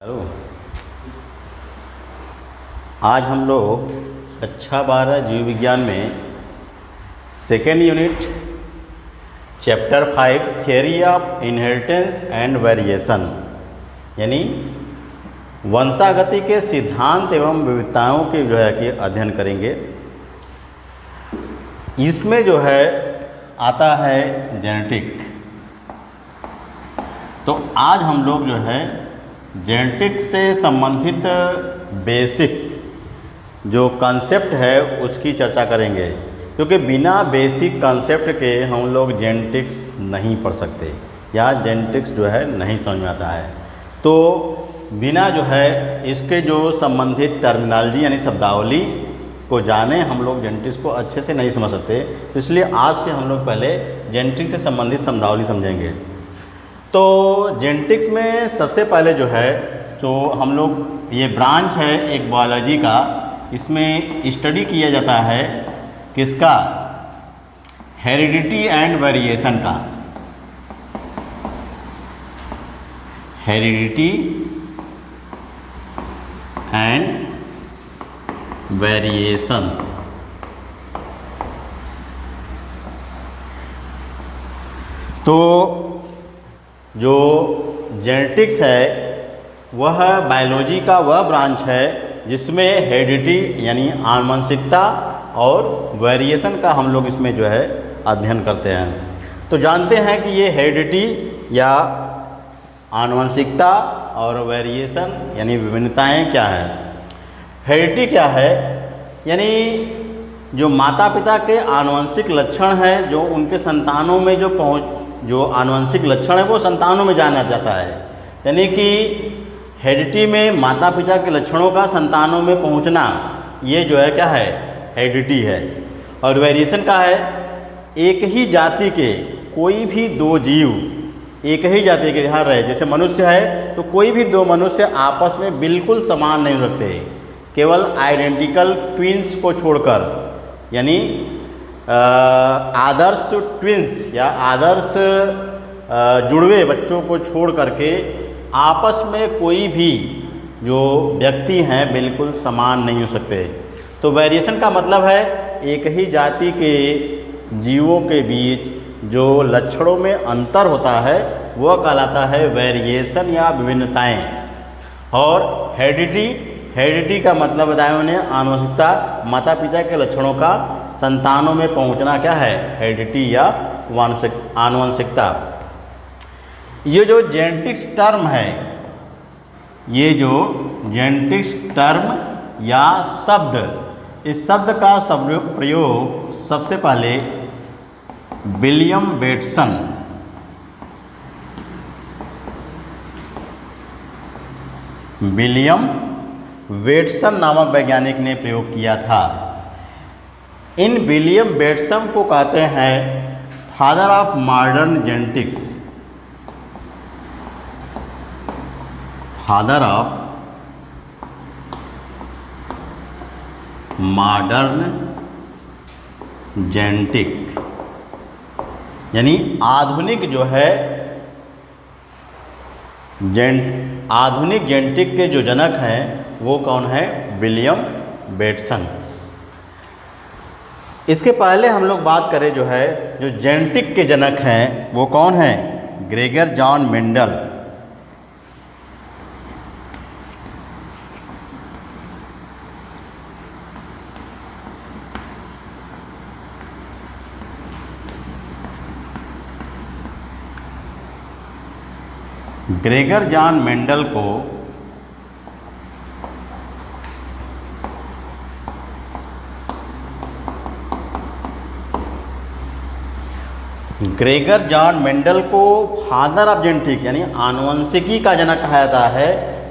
Hello. आज हम लोग कक्षा 12 जीव विज्ञान में second unit chapter 5 theory of inheritance and variation यानी वंशागति के सिद्धांत एवं विविधताओं के कि अध्ययन करेंगे। इसमें आता है जेनेटिक। तो आज हम लोग जेनेटिक से संबंधित बेसिक जो कॉन्सेप्ट है उसकी चर्चा करेंगे, क्योंकि बिना बेसिक कॉन्सेप्ट के हम लोग जेनेटिक्स नहीं पढ़ सकते या जेनेटिक्स नहीं समझ में आता है। तो बिना इसके जो संबंधित टर्मिनोलॉजी यानी शब्दावली को जाने हम लोग जेनेटिक्स को अच्छे से नहीं समझ सकते। तो इसलिए आज से हम लोग पहले जेनेटिक्स से संबंधित शब्दावली समझेंगे। तो जेनेटिक्स में सबसे पहले जो हम लोग ये ब्रांच है एक बायोलॉजी का, इसमें स्टडी किया जाता है किसका? हेरिडिटी एंड वेरिएशन का। Heredity and variation. तो जो जेनेटिक्स है वह बायोलॉजी का वह ब्रांच है जिसमें हेरिडिटी यानी आनुवंशिकता और वेरिएशन का हम लोग इसमें अध्ययन करते हैं। तो जानते हैं कि ये हेरिडिटी या आनुवंशिकता और वेरिएशन यानी विभिन्नताएं क्या है। हेरिडिटी क्या है? यानी जो माता पिता के आनुवंशिक लक्षण हैं जो उनके संतानों में जो आनुवंशिक लक्षण है वो संतानों में जाना जाता है। यानी कि हेरिडिटी में माता पिता के लक्षणों का संतानों में पहुंचना, ये क्या है? हेरिडिटी है। और वेरिएशन का है एक ही जाति के कोई भी दो जीव एक ही जाति के ध्यान रहे, जैसे मनुष्य है तो कोई भी दो मनुष्य आपस में बिल्कुल समान नहीं हो सकते, केवल आइडेंटिकल ट्विंस को छोड़कर। यानी आदर्श ट्विंस या आदर्श जुड़वे बच्चों को छोड़ करके आपस में कोई भी जो व्यक्ति हैं बिल्कुल समान नहीं हो सकते। तो वेरिएशन का मतलब है एक ही जाति के जीवों के बीच जो लक्षणों में अंतर होता है वह कहलाता है वेरिएशन या विभिन्नताएं। और हेरिडिटी का मतलब बताया उन्हें आनुवंशिकता, माता पिता के लक्षणों का संतानों में पहुंचना क्या है? हेरिडिटी या आनुवंशिकता। ये जो जेनेटिक्स टर्म है, ये जो जेनेटिक्स टर्म या शब्द, इस शब्द का प्रयोग सबसे पहले विलियम वेटसन नामक वैज्ञानिक ने प्रयोग किया था। इन विलियम वेटसन को कहते हैं father of modern genetics. Father of modern genetic यानी आधुनिक आधुनिक जेनेटिक के जो जनक हैं वो कौन है? विलियम वेटसन। इसके पहले हम लोग बात करें जो जेनेटिक के जनक हैं वो कौन हैं? Gregor John Mendel. Gregor John Mendel को फादर ऑफ जेनेटिक यानी आनुवंशिकी का जनक कहा जाता है,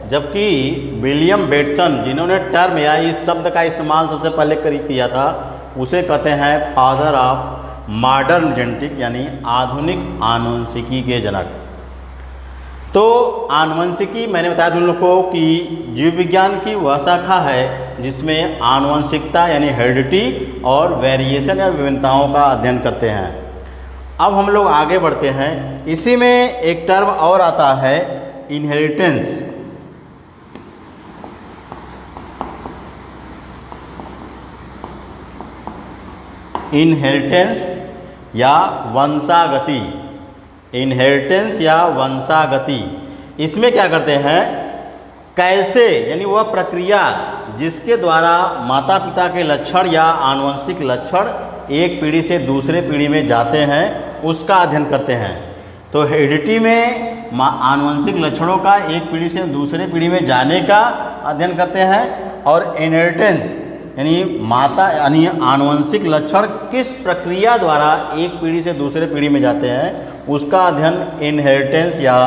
जबकि विलियम वेटसन जिन्होंने टर्म या इस शब्द का इस्तेमाल सबसे पहले किया था उसे कहते हैं फादर ऑफ मॉडर्न जेनेटिक यानी आधुनिक आनुवंशिकी के जनक। तो आनुवंशिकी मैंने बताया तुम लोग को कि जीव विज्ञान की वह शाखा है जिसमें आनुवंशिकता यानी हेरिडिटी और वेरिएशन या विभिन्नताओं का अध्ययन करते हैं। अब हम लोग आगे बढ़ते हैं। इसी में एक टर्म और आता है इनहेरिटेंस। इनहेरिटेंस या वंशागति, इनहेरिटेंस या वंशागति, इसमें क्या करते हैं, कैसे यानी वह प्रक्रिया जिसके द्वारा माता पिता के लक्षण या आनुवंशिक लक्षण एक पीढ़ी से दूसरे पीढ़ी में जाते हैं उसका अध्ययन करते हैं। तो हेरिडिटी में आनुवंशिक लक्षणों का एक पीढ़ी से दूसरे पीढ़ी में जाने का अध्ययन करते हैं, और इनहेरिटेंस यानी आनुवंशिक लक्षण किस प्रक्रिया द्वारा एक पीढ़ी से दूसरे पीढ़ी में जाते हैं उसका अध्ययन इनहेरिटेंस या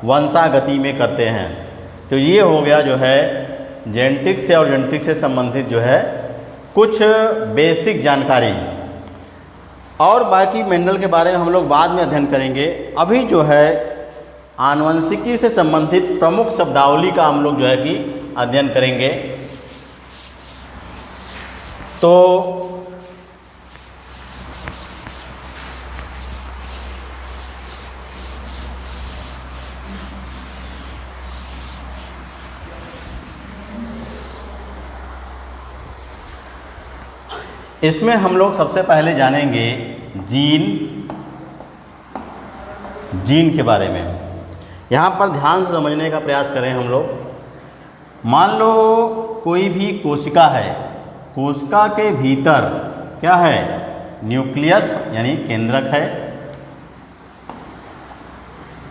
वंशागति में करते हैं। तो ये हो गया जो है जेनेटिक्स से और जेनेटिक्स से संबंधित जो है कुछ बेसिक जानकारी, और बाकी मेंडल के बारे में हम लोग बाद में अध्ययन करेंगे। अभी जो है आनुवंशिकी से संबंधित प्रमुख शब्दावली का हम लोग जो है कि अध्ययन करेंगे। तो इसमें हम लोग सबसे पहले जानेंगे जीन के बारे में। यहाँ पर ध्यान से समझने का प्रयास करें हम लोग। मान लो कोई भी कोशिका है, कोशिका के भीतर क्या है, न्यूक्लियस यानी केंद्रक है,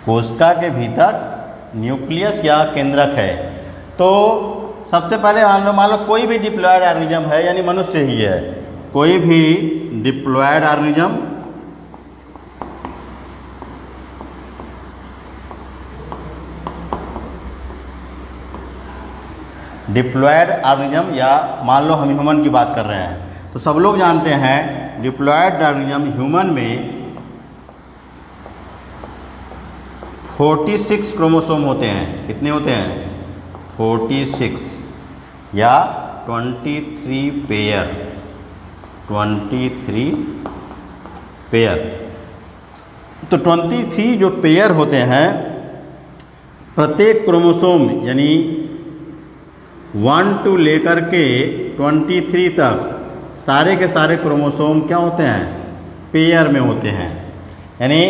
कोशिका के भीतर न्यूक्लियस या केंद्रक है। तो सबसे पहले मान लो कोई भी डिप्लॉयड ऑर्गेनिज्म है यानी मनुष्य ही है, कोई भी डिप्लॉयड ऑर्गेनिज्म या मान लो हम ह्यूमन की बात कर रहे हैं, तो सब लोग जानते हैं डिप्लॉयड ऑर्गेनिज्म ह्यूमन में 46 क्रोमोसोम होते हैं। कितने होते हैं? 46 या 23 पेयर, 23 पेयर। तो 23 जो पेयर होते हैं, प्रत्येक क्रोमोसोम यानी 1 to लेकर के 23 तक सारे के सारे क्रोमोसोम क्या होते हैं? पेयर में होते हैं। यानी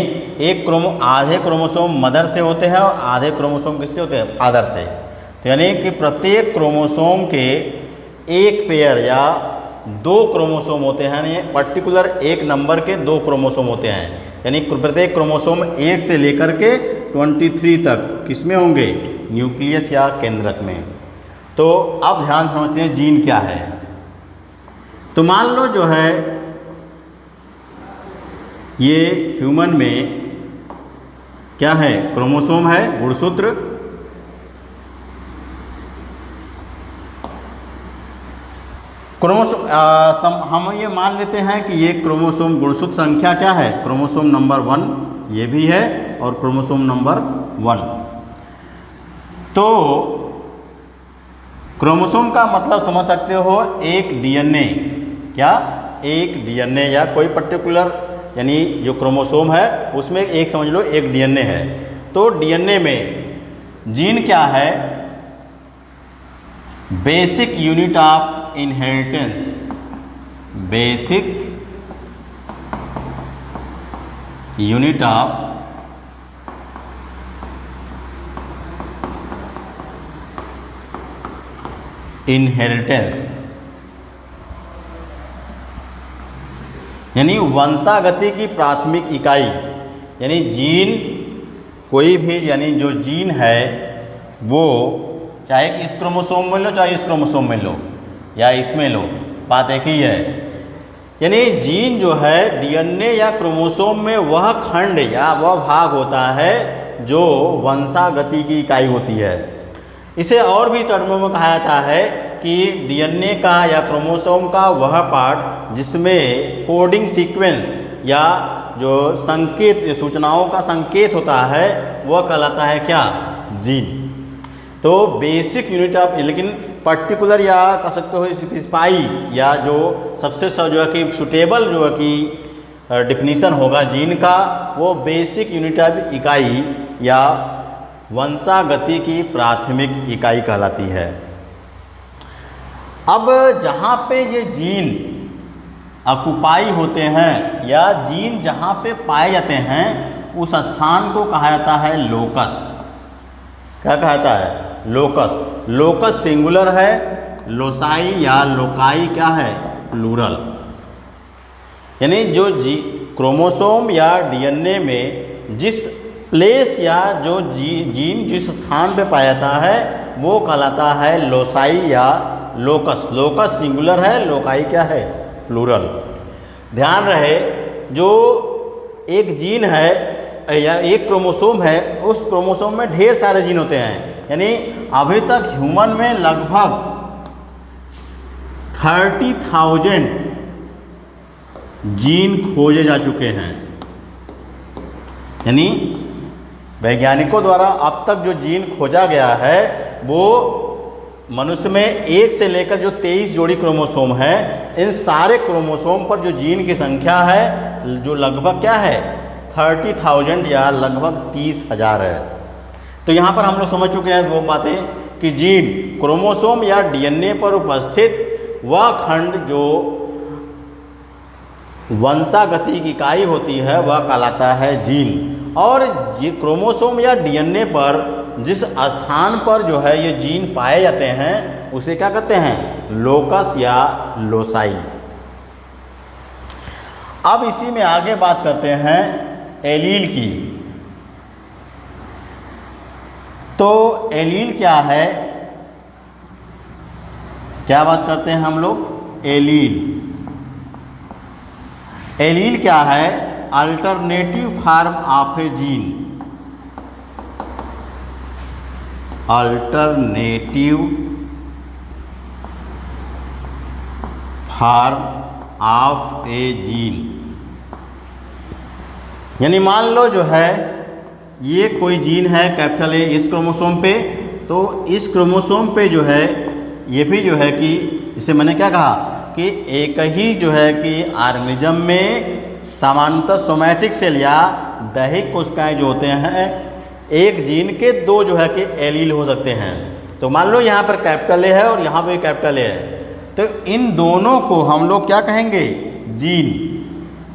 आधे क्रोमोसोम मदर से होते हैं और आधे क्रोमोसोम किससे होते हैं? फादर से। तो यानी कि प्रत्येक क्रोमोसोम के एक पेयर या 2 क्रोमोसोम होते हैं, यानी पर्टिकुलर एक नंबर के 2 क्रोमोसोम होते हैं। यानी प्रत्येक क्रोमोसोम 1 से लेकर के 23 तक किसमें होंगे? न्यूक्लियस या केंद्रक में। तो अब ध्यान समझते हैं जीन क्या है। तो मान लो जो है ये ह्यूमन में क्या है? क्रोमोसोम है, गुणसूत्र। क्रोमोसोम हम ये मान लेते हैं कि ये क्रोमोसोम गुणसूत्र संख्या क्या है? क्रोमोसोम नंबर 1 ये भी है और क्रोमोसोम नंबर 1। तो क्रोमोसोम का मतलब समझ सकते हो एक डीएनए, क्या? एक डीएनए या कोई पर्टिकुलर यानी जो क्रोमोसोम है उसमें एक समझ लो एक डीएनए है। तो डीएनए में जीन क्या है? Basic unit of inheritance, basic unit of inheritance, यानी वंशागति की प्राथमिक इकाई। यानी जीन कोई भी यानी जो जीन है वो चाहे इस क्रोमोसोम में लो चाहे इस क्रोमोसोम में लो या इसमें लो, बात एक ही है। यानी जीन जो है डीएनए या क्रोमोसोम में वह खंड या वह भाग होता है जो वंशागति की इकाई होती है। इसे और भी टर्मों में कहा जाता है कि डीएनए का या क्रोमोसोम का वह पार्ट जिसमें कोडिंग सीक्वेंस या जो संकेत सूचनाओं का संकेत होता है वह कहलाता है क्या? जीन। तो बेसिक यूनिट ऑफ, लेकिन पर्टिकुलर या कह सकते हो स्पेसिफाई या जो सबसे जो है कि सुटेबल जो है कि डिफिनीशन होगा जीन का, वो बेसिक यूनिट ऑफ इकाई या वंशागति की प्राथमिक इकाई कहलाती है। अब जहाँ पे ये जीन ऑक्युपाई होते हैं या जीन जहाँ पे पाए जाते हैं उस स्थान को कहा जाता है लोकस। क्या कहा जाता है? लोकस। लोकस सिंगुलर है, लोसाई या लोकाई क्या है? प्लूरल। यानी जो क्रोमोसोम या डीएनए में जिस प्लेस या जो जीन जिस स्थान पे पाया जाता है वो कहलाता है लोसाई या लोकस। लोकस सिंगुलर है, लोकाई क्या है? प्लूरल। ध्यान रहे, जो एक जीन है या एक क्रोमोसोम है, उस क्रोमोसोम में ढेर सारे जीन होते हैं। यानी अभी तक ह्यूमन में लगभग 30,000 जीन खोजे जा चुके हैं। यानी वैज्ञानिकों द्वारा अब तक जो जीन खोजा गया है वो मनुष्य में 1 से लेकर जो 23 जोड़ी क्रोमोसोम है, इन सारे क्रोमोसोम पर जो जीन की संख्या है जो लगभग क्या है? 30,000 या लगभग 30,000 है। तो यहाँ पर हम लोग समझ चुके हैं वो बातें कि जीन क्रोमोसोम या डीएनए पर उपस्थित वह खंड जो वंशागति की इकाई होती है वह कहलाता है जीन। और क्रोमोसोम या डीएनए पर जिस स्थान पर जो है ये जीन पाए जाते हैं उसे क्या कहते हैं? लोकस या लोसाई। अब इसी में आगे बात करते हैं एलील की। तो एलील क्या है? क्या बात करते हैं हम लोग? एलील। एलील क्या है? Alternative form of A gene. Alternative form of A gene. यानी मान लो जो है ये कोई जीन है कैपिटल ए इस क्रोमोसोम पे, तो इस क्रोमोसोम पे जो है ये भी जो है कि इसे मैंने क्या कहा कि एक ही जो है कि ऑर्गेनिज्म में समानांतर सोमैटिक सेल या दैहिक कोशिकाएं जो होते हैं एक जीन के 2 जो है कि एलील हो सकते हैं। तो मान लो यहाँ पर कैपिटल ए है और यहाँ पे कैपिटल ए है, तो इन दोनों को हम लोग क्या कहेंगे? जीन।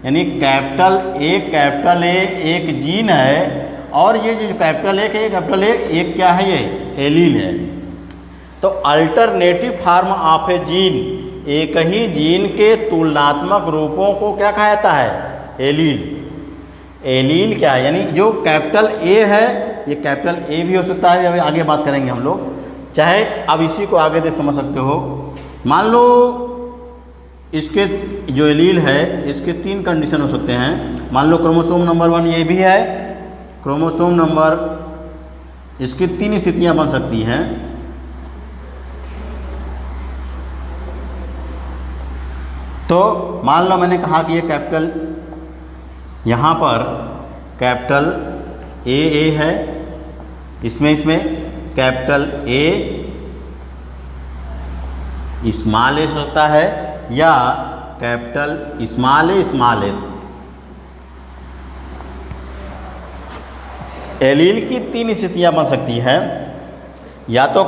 यानी कैपिटल ए एक जीन है और ये जो कैपिटल ए एक क्या है? ये एलील है। तो alternative form of A gene, एक ही जीन के तुलनात्मक रूपों को क्या कहा जाता है? एलील। एलील क्या है? यानी जो कैपिटल ए है ये कैपिटल ए भी हो सकता है, अभी आगे बात करेंगे हम लोग, चाहे अब इसी को आगे देख समझ सकते हो। मान लो इसके जो एलील है इसके 3 कंडीशन हो सकते हैं। मान लो क्रोमोसोम नंबर 1 ये भी है, क्रोमोसोम नंबर इसकी 3 स्थितियाँ बन सकती हैं। तो मान लो मैंने कहा कि ये कैपिटल यहाँ पर कैपिटल ए है, इसमें कैपिटल ए स्मॉल ए होता है या कैपिटल स्मॉल ए। एलील की 3 स्थितियाँ बन सकती हैं, या तो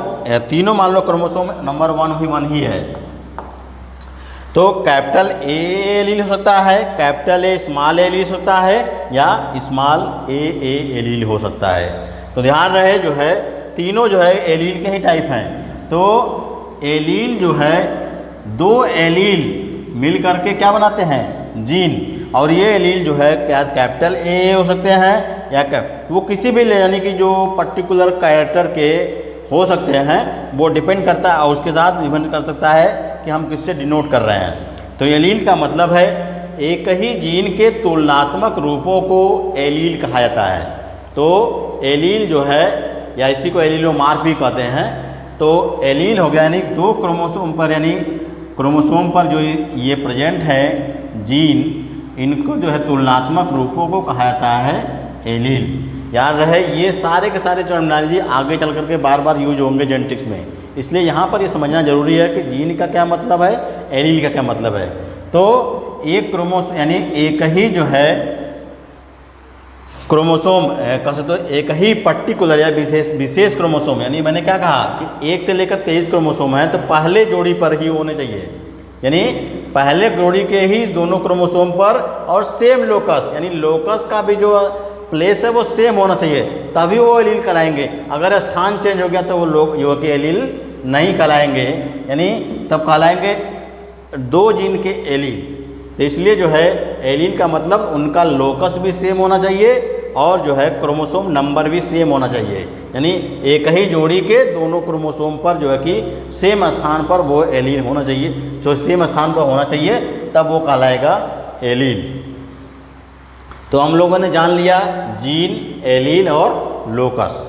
तीनों मान लो क्रोमोसोम नंबर 1 ही है, तो कैपिटल ए एलील हो सकता है, कैपिटल ए स्मॉल एलील हो सकता है या स्मॉल ए एलील हो सकता है। तो ध्यान रहे जो है तीनों जो है एलील के ही टाइप हैं। तो एलील जो है 2 एलील मिल करके क्या बनाते हैं? जीन। और ये एलील जो है क्या कैपिटल ए हो सकते हैं या वो किसी भी यानी कि जो पर्टिकुलर कैरेक्टर के हो सकते हैं, वो डिपेंड करता है और उसके साथ डिपेंड कर सकता है कि हम किससे डिनोट कर रहे हैं। तो एलील का मतलब है एक ही जीन के तुलनात्मक रूपों को एलील कहा जाता है। तो एलील जो है या इसी को एलीलोमार्फ भी कहते हैं। तो एलील हो गया यानी 2 क्रोमोसोम पर, यानी क्रोमोसोम पर जो ये प्रेजेंट है जीन, इनको जो है तुलनात्मक रूपों को कहा जाता है एलील। याद रहे ये सारे के सारे टर्मिनोलॉजी आगे चल करके बार बार यूज होंगे जेनेटिक्स में, इसलिए यहाँ पर ये समझना जरूरी है कि जीन का क्या मतलब है, एलील का क्या मतलब है। तो एक क्रोमोसोम यानी एक ही जो है क्रोमोसोम कह सकते हो एक ही पर्टिकुलर या विशेष क्रोमोसोम, यानी मैंने क्या कहा कि 1 से लेकर 23 क्रोमोसोम है, तो पहले जोड़ी पर ही होने चाहिए। यानी पहले जोड़ी के ही दोनों क्रोमोसोम पर और सेम लोकस, यानी लोकस का भी जो प्लेस है वो सेम होना चाहिए, तभी वो एलील कहलाएंगे। अगर स्थान चेंज हो गया तो वो लोग युवकीय एलील नहीं कहलाएंगे, यानी तब कहलाएंगे दो जीन के एलील। तो इसलिए जो है एलील का मतलब उनका लोकस भी सेम होना चाहिए और जो है क्रोमोसोम नंबर भी सेम होना चाहिए, यानी एक ही जोड़ी के दोनों क्रोमोसोम पर जो है कि सेम स्थान पर वो एलील होना चाहिए, जो सेम स्थान पर होना चाहिए तब वो कहलाएगा एलील। तो हम लोगों ने जान लिया जीन, एलील और लोकस।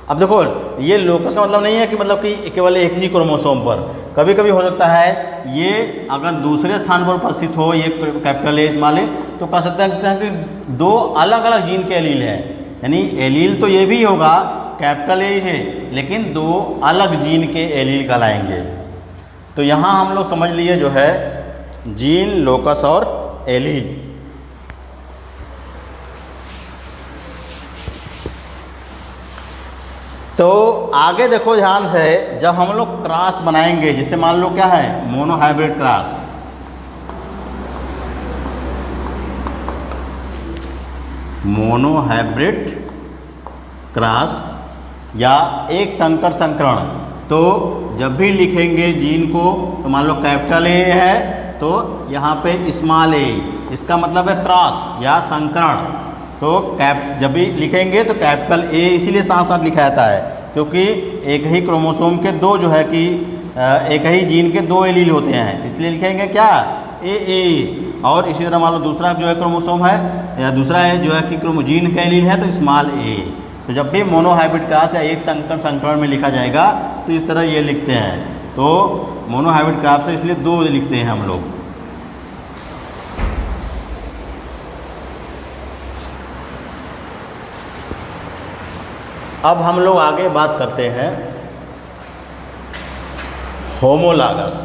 अब देखो ये लोकस का मतलब नहीं है कि मतलब कि केवल एक ही क्रोमोसोम पर, कभी कभी हो सकता है ये अगर दूसरे स्थान पर उपस्थित हो, ये कैपिटल ए स्मॉल ए, तो कह सकते हैं कि दो अलग अलग जीन के एलील हैं, यानी एलील तो ये भी होगा कैपिटल ए है, लेकिन दो अलग जीन के एलील कहलाएंगे। तो यहाँ हम लोग समझ लिए जो है जीन, लोकस और एलील। तो आगे देखो ध्यान है, जब हम लोग क्रॉस बनाएंगे, जैसे मान लो क्या है मोनोहाइब्रिड क्रॉस, मोनोहाइब्रिड क्रॉस या एक संकर संकरण, तो जब भी लिखेंगे जीन को तो मान लो कैपिटल ए है तो यहाँ पे स्मॉल ए, इसका मतलब है क्रॉस या संकरण। तो जब भी लिखेंगे तो कैपिटल ए इसीलिए साथ साथ लिखा जाता है, क्योंकि एक ही क्रोमोसोम के दो जो है कि एक ही जीन के दो एलील होते हैं, इसलिए लिखेंगे क्या ए। और इसी तरह मान लो दूसरा जो है क्रोमोसोम है या दूसरा है जो है कि जीन का एलील है तो स्मॉल ए। तो जब भी मोनोहाइब्रिड क्रॉस या एक संकर संकरण में लिखा जाएगा तो इस तरह ये लिखते हैं। तो मोनोहाइब्रिड क्रॉस से इसलिए दो लिखते हैं हम लोग। अब हम लोग आगे बात करते हैं होमोलॉगस।